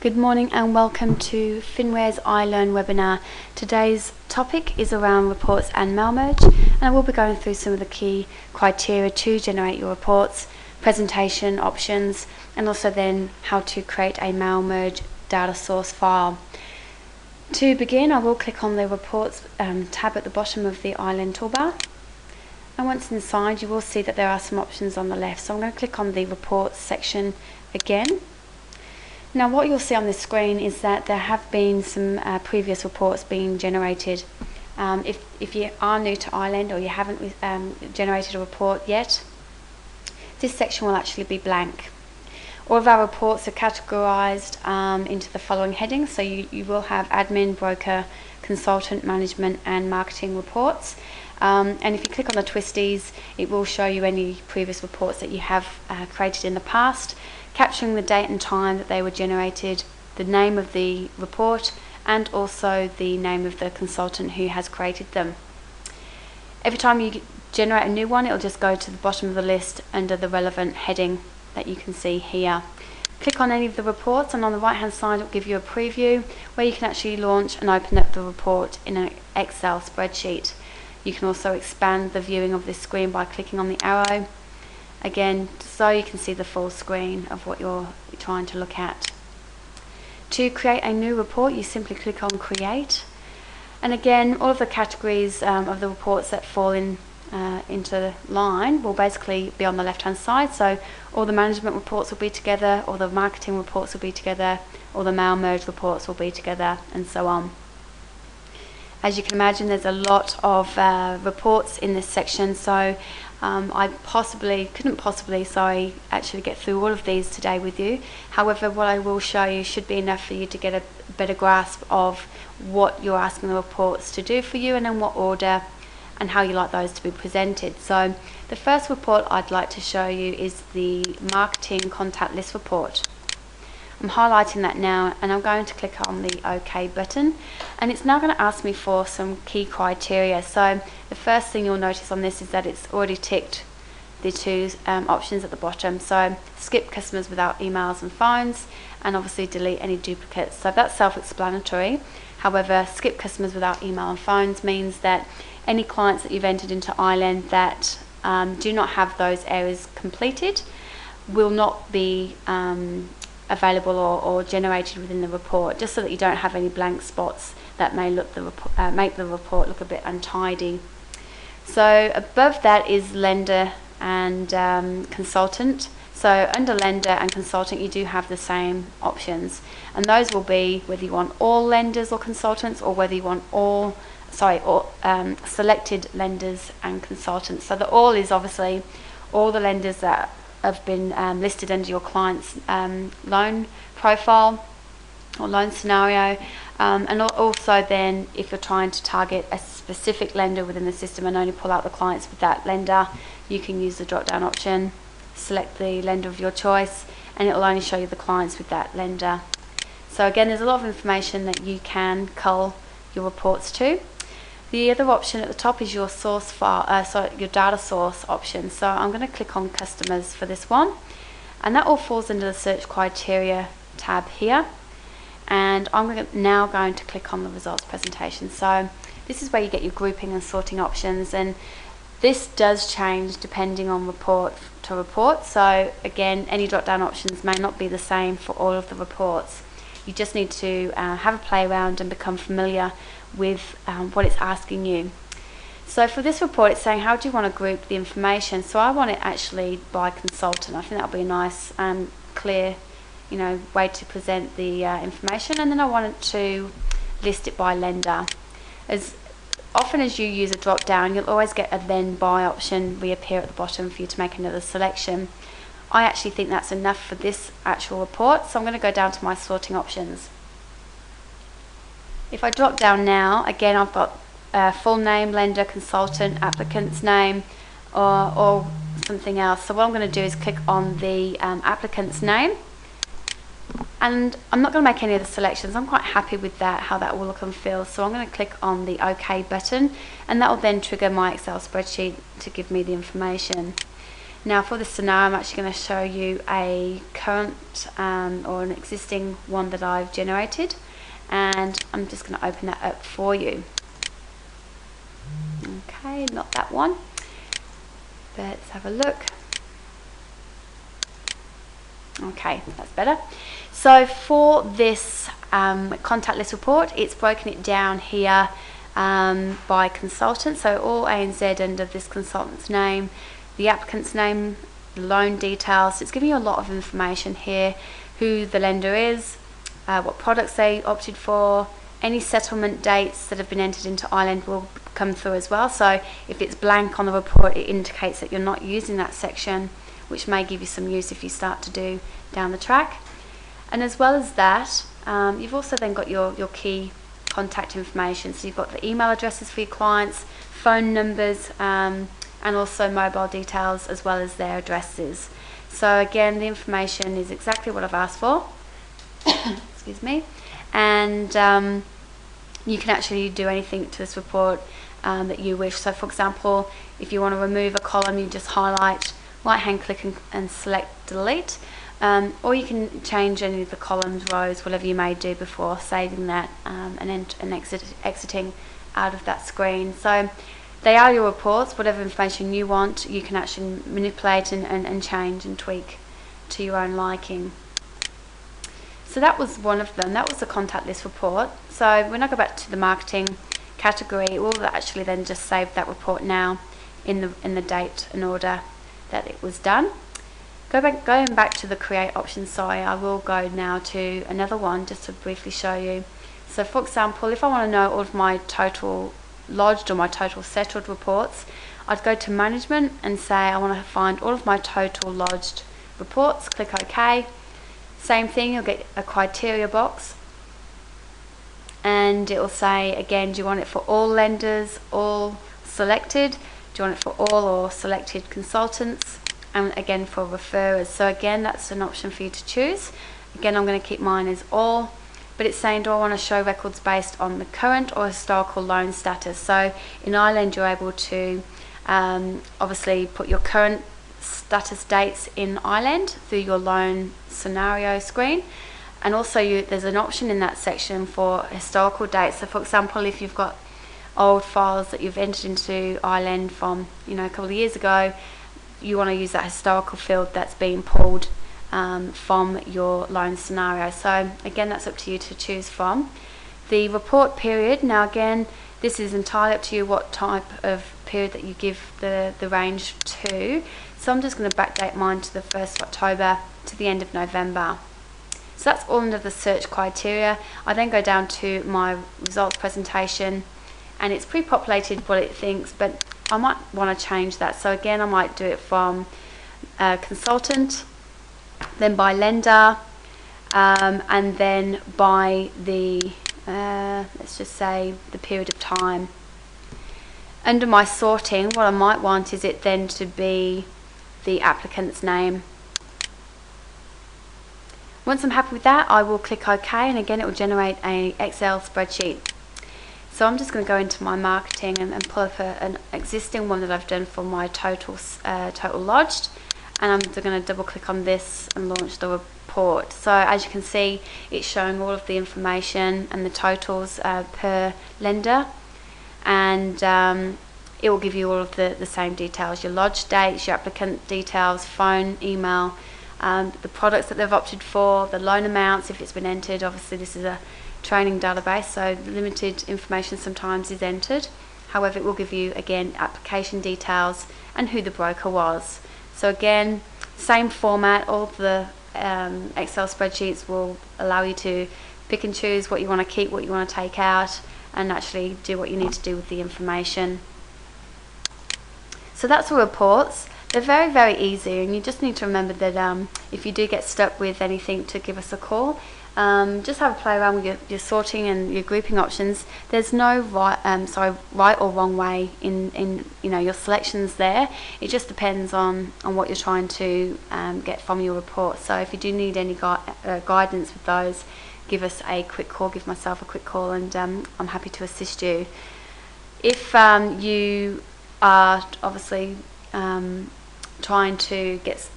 Good morning and welcome to Finware's iLearn webinar. Today's topic is around reports and Mailmerge, and I will be going through some of the key criteria to generate your reports, presentation options, and also then how to create a Mailmerge data source file. To begin, I will click on the Reports tab at the bottom of the iLearn toolbar. And once inside, you will see that there are some options on the left. So I'm going to click on the Reports section again. Now what you'll see on this screen is that there have been some previous reports being generated. If you are new to iLearn or you haven't generated a report yet, this section will actually be blank. All of our reports are categorized into the following headings. So you will have admin, broker, consultant, management and marketing reports. And if you click on the twisties, it will show you any previous reports that you have created in the past, capturing the date and time that they were generated, the name of the report, and also the name of the consultant who has created them. Every time you generate a new one, it will just go to the bottom of the list under the relevant heading that you can see here. Click on any of the reports, and on the right hand side it will give you a preview where you can actually launch and open up the report in an Excel spreadsheet. You can also expand the viewing of this screen by clicking on the arrow, again so you can see the full screen of what you're trying to look at. To create a new report, you simply click on Create, and again all of the categories of the reports that fall into line will basically be on the left hand side. So all the management reports will be together, all the marketing reports will be together, all the Mailmerge reports will be together, and so on. As you can imagine, there's a lot of reports in this section, so I couldn't possibly actually get through all of these today with you. However, what I will show you should be enough for you to get a better grasp of what you're asking the reports to do for you, and in what order, and how you like those to be presented. So the first report I'd like to show you is the marketing contact list report. I'm highlighting that now, and I'm going to click on the OK button, and it's now going to ask me for some key criteria. So the first thing you'll notice on this is that it's already ticked the two options at the bottom. So skip customers without emails and phones, and obviously delete any duplicates. So that's self-explanatory. However, skip customers without email and phones means that any clients that you've entered into iLearn that do not have those areas completed will not be available or generated within the report, just so that you don't have any blank spots that may make the report look a bit untidy. So above that is lender and consultant. So under lender and consultant you do have the same options, and those will be whether you want all lenders or consultants, or whether you want selected lenders and consultants. So the all is obviously all the lenders that have been listed under your client's loan profile or loan scenario, and also then if you're trying to target a specific lender within the system and only pull out the clients with that lender, you can use the drop down option, select the lender of your choice, and it will only show you the clients with that lender. So again, there's a lot of information that you can cull your reports to. The other option at the top is your source file, your data source option. So I'm going to click on customers for this one, and that all falls under the search criteria tab here. And I'm now going to click on the results presentation. So this is where you get your grouping and sorting options, and this does change depending on report to report. So again, any drop down options may not be the same for all of the reports. You just need to have a play around and become familiar with what it's asking you. So for this report, it's saying how do you want to group the information. So I want it actually by consultant. I think that'll be a nice clear way to present the information, and then I want it to list it by lender. As often as you use a drop down, you'll always get a then by option reappear at the bottom for you to make another selection. I actually think that's enough for this actual report, so I'm going to go down to my sorting options. If I drop down now, again I've got full name, lender, consultant, applicant's name, or something else. So what I'm going to do is click on the applicant's name, and I'm not going to make any of the selections. I'm quite happy with that, how that will look and feel. So I'm going to click on the OK button, and that will then trigger my Excel spreadsheet to give me the information. Now for this scenario, I'm actually going to show you a current or an existing one that I've generated, and I'm just going to open that up for you. Okay, not that one. Let's have a look. Okay, that's better. So for this contact list report, it's broken it down here by consultant. So all A and Z under this consultant's name, the applicant's name, the loan details. It's giving you a lot of information here, who the lender is, what products they opted for, any settlement dates that have been entered into iLearn will come through as well. So if it's blank on the report, it indicates that you're not using that section, which may give you some use if you start to do down the track. And as well as that, you've also then got your key contact information. So you've got the email addresses for your clients, phone numbers, and also mobile details as well as their addresses. So again, the information is exactly what I've asked for. Excuse me. And you can actually do anything to this report that you wish. So for example, if you want to remove a column, you just highlight, right hand click and select delete, or you can change any of the columns, rows, whatever you may do before saving that and exiting out of that screen. So they are your reports. Whatever information you want, you can actually manipulate and change and tweak to your own liking. So that was one of them. That was the contact list report. So when I go back to the marketing category, it will actually then just save that report now in the date and order that it was done. Going back to the create option, sorry, I will go now to another one just to briefly show you. So for example, if I want to know all of my total lodged or my total settled reports, I'd go to management and say I want to find all of my total lodged reports, click OK. Same thing, you'll get a criteria box and it will say again, do you want it for all lenders, all selected, do you want it for all or selected consultants, and again for referrers. So again, that's an option for you to choose. Again, I'm going to keep mine as all, but it's saying, do I want to show records based on the current or historical loan status? So in iLearn, you're able to obviously put your current status dates in iLearn through your loan scenario screen, and also there's an option in that section for historical dates. So for example, if you've got old files that you've entered into iLearn from a couple of years ago, you want to use that historical field that's being pulled from your loan scenario. So again, that's up to you to choose from. The report period, now again, this is entirely up to you what type of period that you give the range to. So I'm just going to backdate mine to the 1st of October to the end of November. So that's all under the search criteria. I then go down to my results presentation and it's pre-populated what it thinks, but I might want to change that. So again, I might do it from consultant, then by lender, and then by the, let's just say, the period of time. Under my sorting, what I might want is it then to be the applicant's name. Once I'm happy with that, I will click OK, and again it will generate an Excel spreadsheet. So I'm just going to go into my marketing and pull up an existing one that I've done for my total lodged, and I'm going to double click on this and launch the report. So as you can see, it's showing all of the information and the totals per lender, and it will give you all of the same details, your lodge dates, your applicant details, phone, email, the products that they've opted for, the loan amounts if it's been entered. Obviously this is a training database, so limited information sometimes is entered. However, it will give you again application details and who the broker was. So again, same format. All of the Excel spreadsheets will allow you to pick and choose what you want to keep, what you want to take out, and actually do what you need to do with the information. So that's the reports. They're very, very easy, and you just need to remember that if you do get stuck with anything, to give us a call. Just have a play around with your sorting and your grouping options. There's no right or wrong way in your selections there. It just depends on what you're trying to get from your report. So if you do need any guidance with those, give us a quick call, give myself a quick call, and I'm happy to assist you. If you are obviously trying to get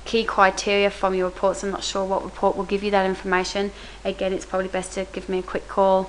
key criteria from your reports, I'm not sure what report will give you that information. Again, it's probably best to give me a quick call